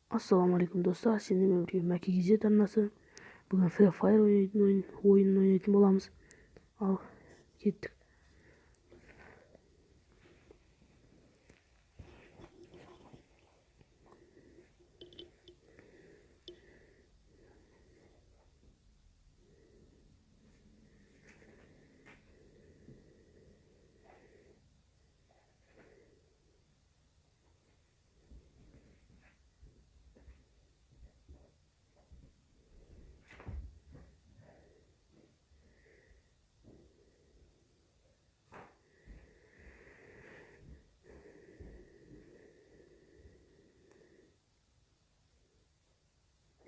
Ассалаумалейкум достар, сендермен бірге Мәке Кезет арнасы. Бүгін Free Fire ойынын ойнайтын боламыз. Ал кеттік.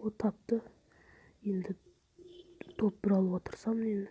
O taptı. Енді топ бір алып отырсам енді.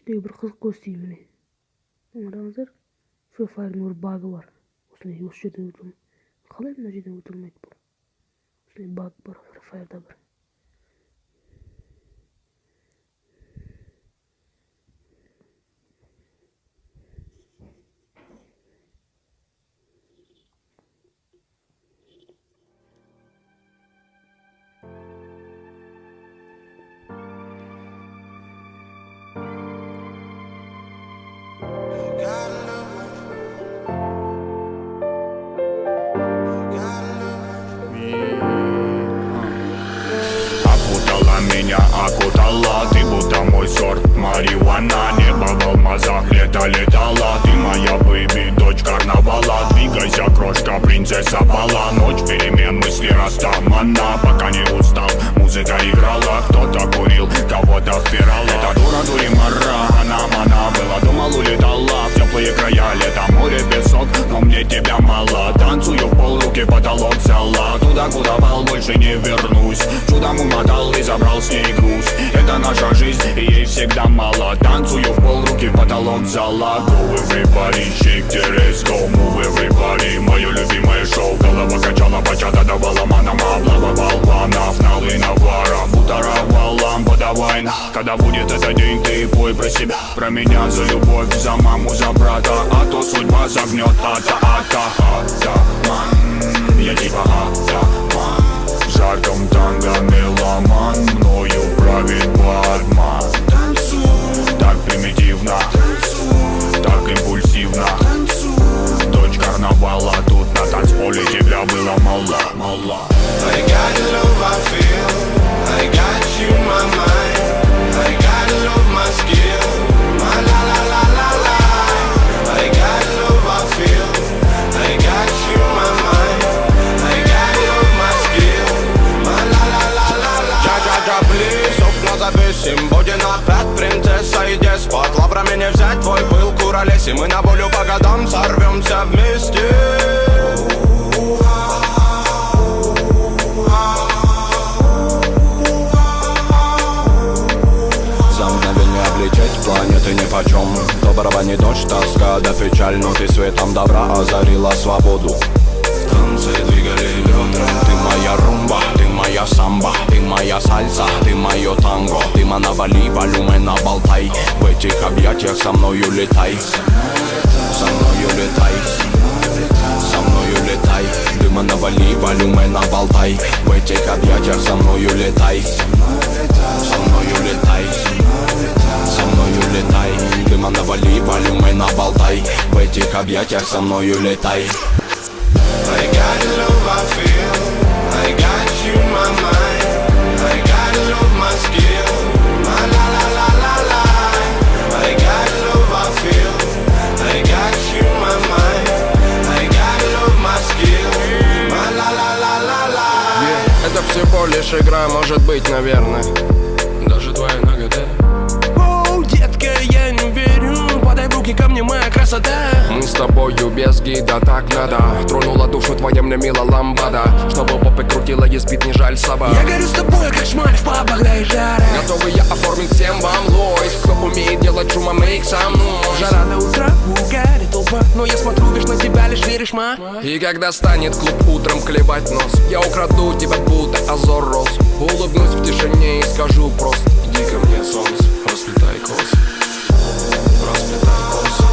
Şurada bir kızık göstereyim mine. Anladınızlar? Free Fire'ın bir bug'ı var. Osune осы жерде өтірмейді. Қалай мына жерден өтірмейді бұл? Осындай баг бар Free Fire'да бір. Окутала, ты будто мой сорт марихуана. Небо в алмазах, лето летала. Ты моя бэйби, дочь карнавала. Двигайся, крошка, принцесса бала. Ночь перемен, мысли растамана. Пока не устал, музыка играла. Кто-то курил, кого-то впирала. Эта дура дуримара, она была, думал, улетала в теплые края. Лето, море, песок, но мне тебя мало. Танцую в пол, руки потолок зала. Туда, куда вал, больше не вернусь. Чудом умотал и забрал с ней груз. Это наша жизнь, и ей всегда мало. Танцую в пол, руки в потолок зала. Go everybody, shake the let's go. Move everybody, мое любимое шоу. Голова качала, бачата давала манама. Облава болванов, налы навара. Бутаровал лампа, давай на. Когда будет этот день, ты пой про себя. Про меня, за любовь, за маму, за брата. А то судьба загнет, атаман. Я типа атаман. В жарком танго меломан. Мною правит Батман. Так примитивно, так импульсивно. Дочь карнавала, тут на танцполе тебя было мало. I got love, I feel. I got you, my mind. I got love, my skill. My la la la la la. I got love, I feel. I got you, my mind. I got love, my skill. My la la la la la. Джа-джа-джа, плиз, окна завесим. Боди напряд, принцесса и деспот. Лаврами не взять твой пыл, куролесим. Мы на волю по годам сорвемся вместе. Планеты нипочем. Доброго не дождь, тоска да печаль. Но ты светом добра озарила свободу. В танце двигали бедра. Ты моя румба, ты моя самба. Ты моя сальса, ты мое танго. Ты навали, волюмена болтай. В этих объятиях со мною летай. Со мною летай. Со мною летай. Дыма навали, волюмена болтай. В этих объятиях со мною летай. Со мною летай. Со мною летай, дыма навали, волюмена болтай. В этих объятиях со мною летай. I got love, I feel. I got you, my mind. I got love, my skill. My la la la la la. I got love, I feel. I got you, my mind. I got love, my skill. My la la la la la. Это всего лишь игра, может быть, наверное. Даже твоя нагота. Детка, я не верю, подай в руки ко мне, моя красота. Мы с тобою без гида, так надо. Тронула душу твоя мне мила ламбада. Чтобы попы крутила, есть бит, не жаль собак. Я горю с тобой, как шмаль в пабах, да и жара. Готовы я оформить всем вам лойс. Кто умеет делать шума, make some noise. Жара до утра, угарит толпа. Но я смотрю, лишь на тебя, лишь веришь, ма. И когда станет клуб утром клевать нос, я украду тебя, будто озор роз. Улыбнусь в тишине и скажу просто: иди ко мне, солнце, расплетай косы. Расплетай косы.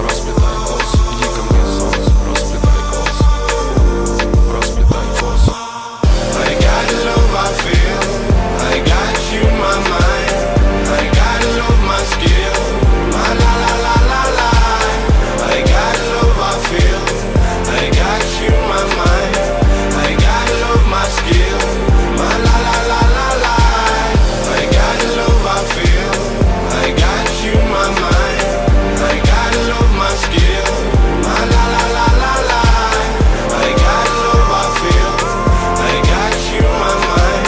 Расплетай косы. Иди ко мне, солнце, расплетай косы. Расплетай косы. I got love I feel, I got you in my mind, I got love my skill, my la la la la la. I got love I feel, I got you in my mind, I got love my skill, my la la la la la. I got love I feel, I got you in my mind, I got love my skill, my la la la la la. I got love I feel, I got you in my mind,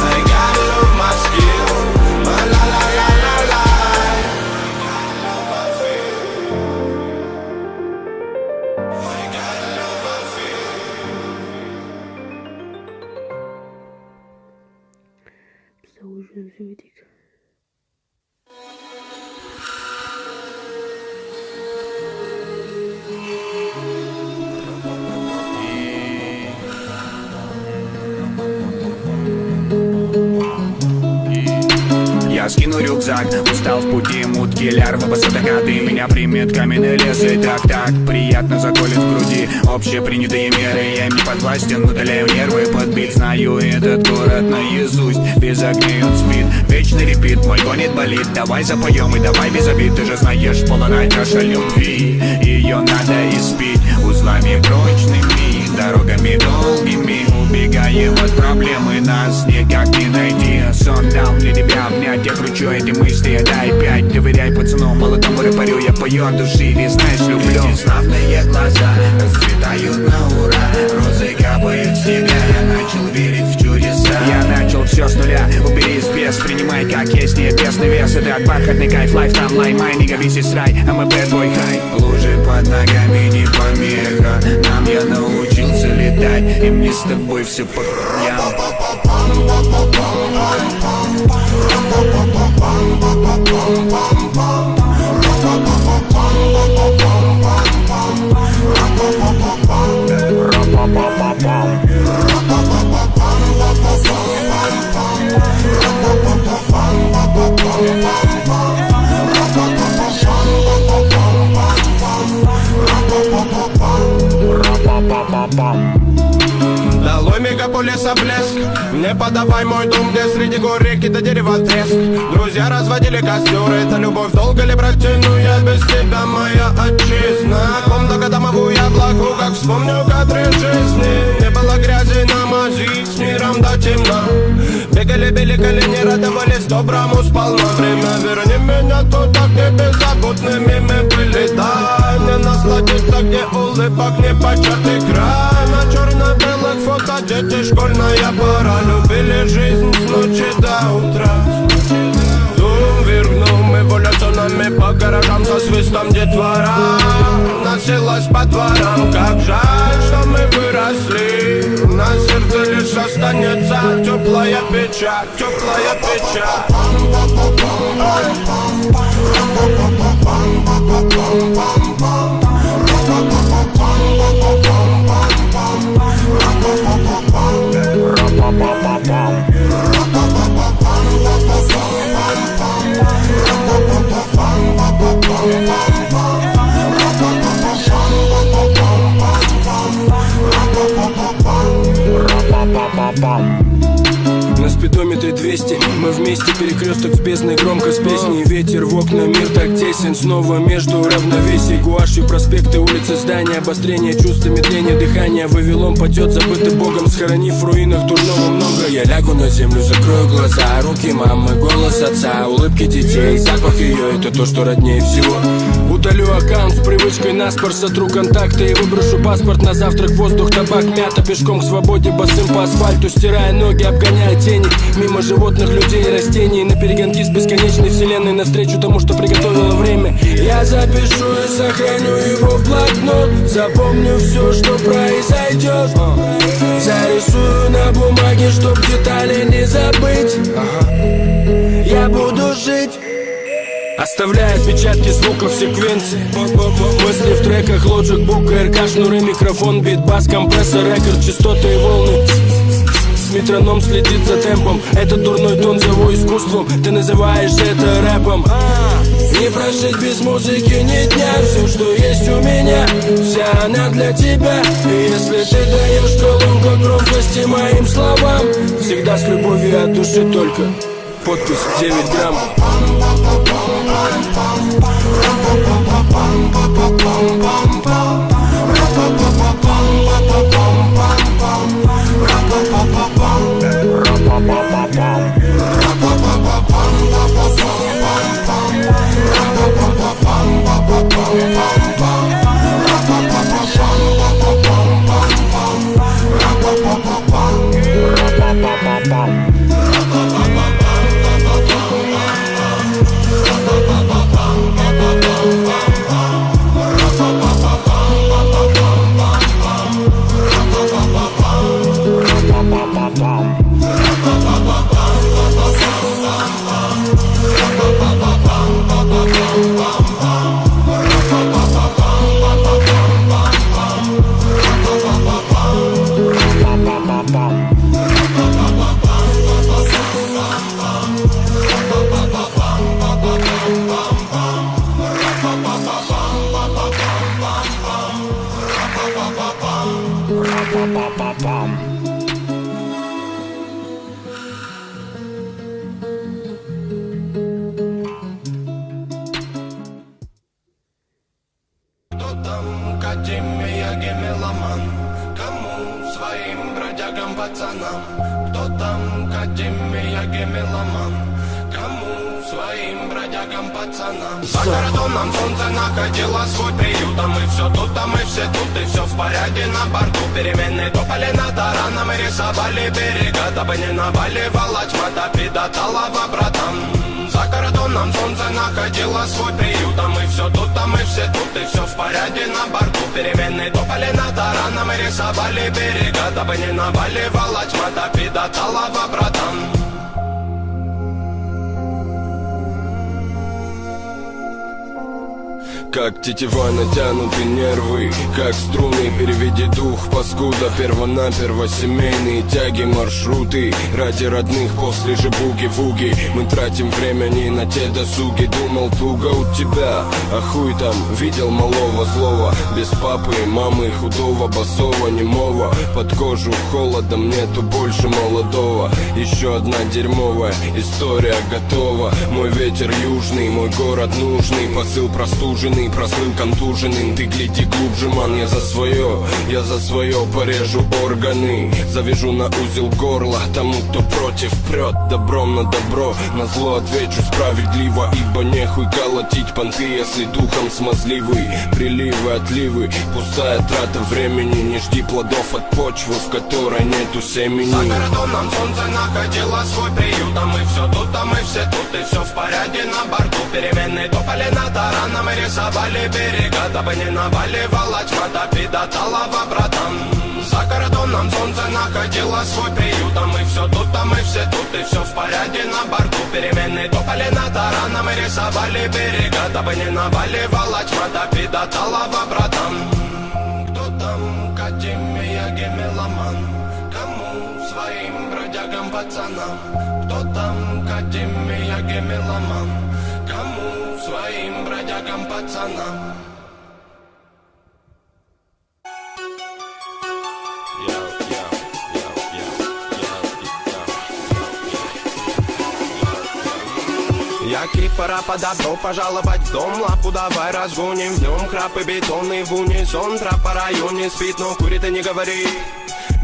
I got love my skill, my la la la la la. I got love I feel. Biz de ucumuzu yedik. Я скину рюкзак, устал в пути, мутки, лярвы, высотокаты. Меня примет каменный лес и так приятно заколет в груди. Общепринятые меры, я им не подвластен, удаляю нервы, подбит. Знаю этот город наизусть, без огней он спит. Вечный репит, мой гонит болит. Давай запоем и давай без обид. Ты же знаешь, полная чаша любви, ее надо испить узлами прочными, дорогами долгими. Убегаем от проблемы, нас никак не найти. Сон дал для тебя обнять, я кручу эти мысли, дай 5. Доверяй пацану, молодому рэперю, я пою от души, ведь знаешь, люблю. Эти славные глаза расцветают на ура, розы капают с тебя, я начал верить в чудеса. Я начал все с нуля, убери спец, принимай как есть, нет ясный вес. Это бархатный кайф, лайф там лай, май, нига весь рай, I'm a bad boy high. Лужи под ногами не помеха, нам я научился летать, и мне с тобой все по хуям. Долой мегаполиса блеск, не подавай мой дом, где среди гор реки до дерева треск. Друзья разводили костер, это любовь долго ли протяну я без тебя, моя отчизна. Помню годомовую яблоку, как вспомню кадры жизни. Не было грязи на мази, с миром до темна. Бегали, били колени, радовались доброму сполна. Время верни меня туда, где беззаботными мы были. Дай мне насладиться, где улыбок непочатый край. На черно-белых фото дети, школьная пора. Любили жизнь с ночи до утра. Дум вергнул, мы эволюционами по гаражам со свистом детвора. Носилась по дворам, как жаль, что мы выросли. На сердце лишь останется теплая печаль, теплая печаль. На спидометре 200, мы вместе, перекресток с бездной, громко с песней. Ветер в окна, мир так тесен, снова между равновесий. Гуашью проспекты, улицы, здания, обострение чувства, медление дыхания. Вавилон падет, забытый Богом, схоронив в руинах дурного много. Я лягу на землю, закрою глаза, руки мамы, голос отца, улыбки детей, запах ее, это то, что роднее всего. Удалю аккаунт с привычкой наспор, сотру контакты и выброшу паспорт на завтрак. Воздух, табак, мята, пешком к свободе, босым по асфальту, стирая ноги, обгоняя тени. Мимо животных, людей и растений, на перегонки с бесконечной вселенной, навстречу тому, что приготовило время. Я запишу и сохраню его в блокнот, запомню все, что произойдет. Зарисую на бумаге, чтоб детали не забыть. Я буду жить, оставляя отпечатки звуков секвенции. Мысли в треках, Logic, Book, РК, шнуры, микрофон, бит, бас, компрессор, рекорд, частоты и волны. Метроном следит за темпом, этот дурной тон зову искусством. Ты называешь это рэпом. Не прожить без музыки ни дня. Все, что есть у меня, вся она для тебя. И если ты даешь колонку громкости моим словам, всегда с любовью от души только. Подпись 9 грамм. За кордоном солнце находило свой приют, а мы все тут, а мы все тут, и все в порядке на борту. Переменные топали над тараном и рисовали берега, дабы не наваливала тьма, топи до талого, братан. За кордоном солнце находило свой приют, а мы все тут, а мы все тут, и все в порядке на борту. Переменные топали над тараном и рисовали берега, дабы не наваливала тьма, топи до талого, братан. Как тетива натянуты нервы, как струны, переведи дух, паскуда. Первонаперво семейные тяги, маршруты ради родных после же буги-вуги. Мы тратим время не на те досуги. Думал, туго у тебя, а хуй там, видел малого злого. Без папы и мамы, худого, босого, немого. Под кожу холодом нету больше молодого. Еще одна дерьмовая история готова. Мой ветер южный, мой город нужный. Посыл простуженный, прослыл контуженным. Ты гляди глубже, ман, я за свое порежу органы. Завяжу на узел горла тому, кто против прет. Добром на добро, на зло отвечу справедливо. Ибо нехуй колотить понты, если духом смазливый. Приливы, отливы, пустая трата времени. Не жди плодов от почвы, в которой нету семени. За кордоном солнце находило свой приют, а мы все тут, а мы все тут, и все в порядке на борту. Переменные топали над тараном и рисовали берега, дабы не наваливала тьма, топи до талого, братан. За кордоном солнце находило свой приют, а мы все тут, а мы все тут, и все в порядке на борту. Переменные топали над тараном и рисовали берега, дабы не наваливала тьма, топи до талого, братан. Кто там, академия, гемеломан? Кому своим бродягам, пацанам? Кто там, академия, гемеломан? Кому своим бродягам, пацанам? Я кипара подобро пожаловать в дом. Лапу давай разгоним, в нем храп и бетонный в унисон. Трап по районе спит, но курит и не говорит.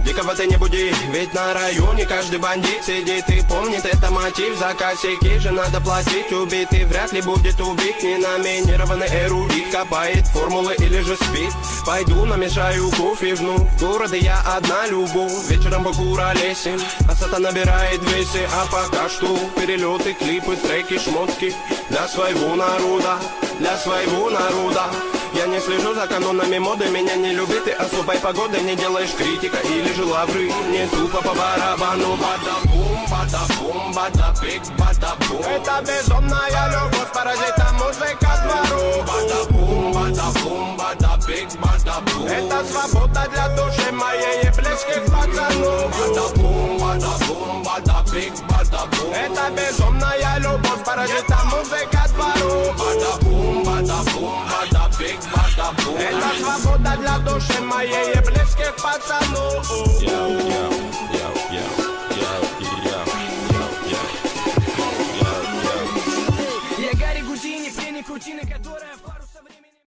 Дикого ты не буди, ведь на районе каждый бандит сидит и помнит это мотив. За косяки же надо платить, убитый вряд ли будет убит. Неноминированный эрудит копает формулы или же спит. Пойду намешаю кофе в города я одна любу. Вечером покуролесим, а сата набирает весе. А пока что перелеты, клипы, треки, шмотки для своего народа, для своего народа. Я не слежу за канонами моды, меня не любит и особой погоды. Не делаешь критика или же лавры, не тупо по барабану. Бада-бум, бада-бум, бада-бик, бада-бум. Это безумная любовь, паразита музыка двору. Бада-бум, бада-бум, бада-бик, бада-бум. Это свобода для души моей и близких пацанов. Бада-бум, бада-бум, бада-бик, бада-бум. Это безумная любовь, паразита музыка двору. Бада-бум, бада-бум, бада-бик, бада-бум. Это свобода для души моей и близких пацанов.